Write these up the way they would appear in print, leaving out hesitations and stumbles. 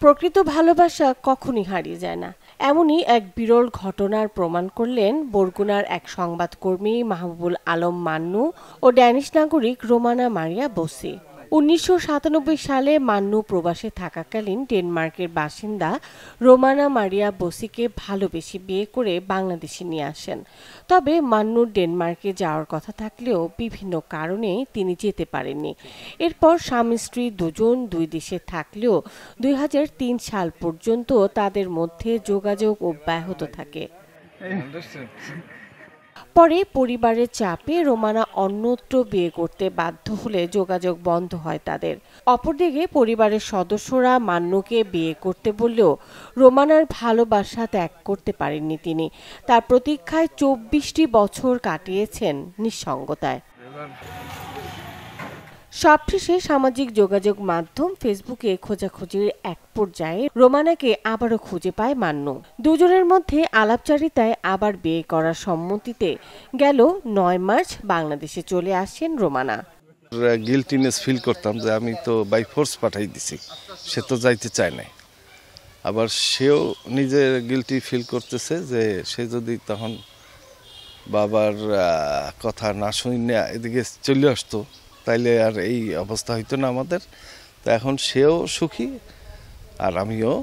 প্রকৃত ভালোবাসা কখনই হারিয়ে যায় না, এমনই এক বিরল ঘটনার প্রমাণ করলেন বরগুনার এক সংবাদকর্মী মাহবুবুল আলম মান্নু ও ড্যানিশ নাগরিক রোমানা মারিয়া বসি। ১৯৯৭ সালে মান্নু প্রবাসে থাকাকালীন ডেনমার্কের বাসিন্দা রোমানা মারিয়া বসিকে ভালোবেসে বিয়ে করে বাংলাদেশে নিয়ে আসেন। তবে মান্নুর ডেনমার্কে যাওয়ার কথা থাকলেও বিভিন্ন কারণে তিনি যেতে পারেননি। এরপর স্বামী স্ত্রী দুজন দুই দেশে থাকলেও ২০০৩ সাল পর্যন্ত তাদের মধ্যে যোগাযোগ অব্যাহত থাকে। পরে পরিবারের চাপে রোমানা অন্যত্র বিয়ে করতে বাধ্য হলে যোগাযোগ বন্ধ হয় তাদের। অপরদিকে পরিবারের সদস্যরা মান্নুকে বিয়ে করতে বললেও রোমানার ভালোবাসা ত্যাগ করতে পারেননি তিনি। তার প্রতীক্ষায় ২৪টি বছর কাটিয়েছেন নিঃসঙ্গতায়। সবশেষে সামাজিক যোগাযোগ মাধ্যম ফেসবুকে খোঁজাখুঁজির এক পর্যায়ে রোমানাকে আবারও খুঁজে পায় মান্নু। দুজনের মধ্যে আলাপচারিতায় আবার বিয়ে করার সম্মতিতে গেল ৯ মার্চ বাংলাদেশে চলে আসেন রোমানা। গিল্টিনেস ফিল করতাম যে আমি তো বাই ফোর্স পাঠাই দিছি, সে তো যাইতে চায় নাই। আবার সেও নিজে গিল্টি ফিল করতেছে যে সে যদি তখন বাবার কথা না শুনে এদিকে চলে আসতো তাইলে আর এই অবস্থা হইতো না আমাদের। তো এখন সেও সুখী আর আমিও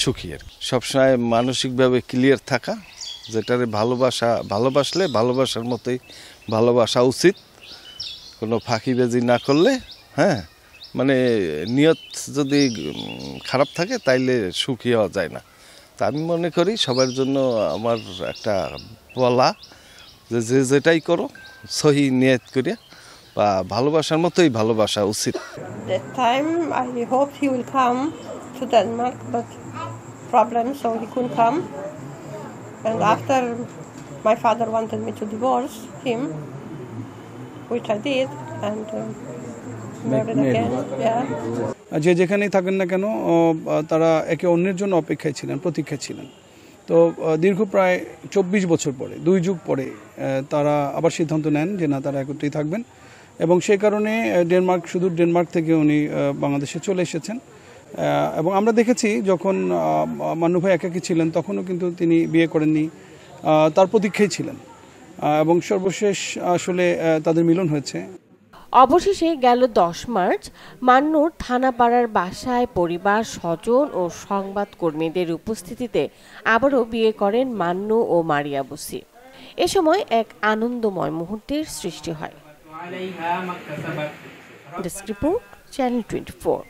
সুখী। আর সবসময় মানসিকভাবে ক্লিয়ার থাকা, যেটারে ভালোবাসলে ভালোবাসার মতোই ভালোবাসা উচিত, কোনো ফাঁকিবাজি না করলে। হ্যাঁ, মানে নিয়ত যদি খারাপ থাকে তাইলে সুখী হওয়া যায় না। তা আমি মনে করি সবার জন্য আমার একটা বলা যে যেটাই করো সহি নিয়ত করিয়া বা ভালোবাসার মতোই ভালোবাসা উচিত। That time I hoped he will come to Denmark, but problems, so he couldn't come. And after my father wanted me to divorce him, which I did, and married again. Yeah. যে যেখানেই থাকেন না কেন তারা একে অন্যের জন্য অপেক্ষায় ছিলেন, প্রতীক্ষায় ছিলেন। তো দীর্ঘ প্রায় ২৪ বছর পরে, ২ যুগ পরে তারা আবার সিদ্ধান্ত নেন যে না, তারা একত্রেই থাকবেন। এবং সেই কারণে শুধু ডেনমার্ক থেকে উনি বাংলাদেশে চলে এসেছেন। এবং আমরা দেখেছি যখন মান্নু ভাই একাকী ছিলেন তখনও কিন্তু তিনি বিয়ে করেননি, তার প্রতীক্ষায় ছিলেন। এবং সর্বশেষ আসলে তাদের মিলন হয়েছে। অবশেষে গেল ১০ মার্চ মান্নুর থানাপাড়ার বাসায় পরিবার, স্বজন ও সংবাদকর্মীদের উপস্থিতিতে আবারও বিয়ে করেন মান্নু ও মারিয়া বসি। এ সময় এক আনন্দময় মুহূর্তের সৃষ্টি হয়। Desk report, channel 24।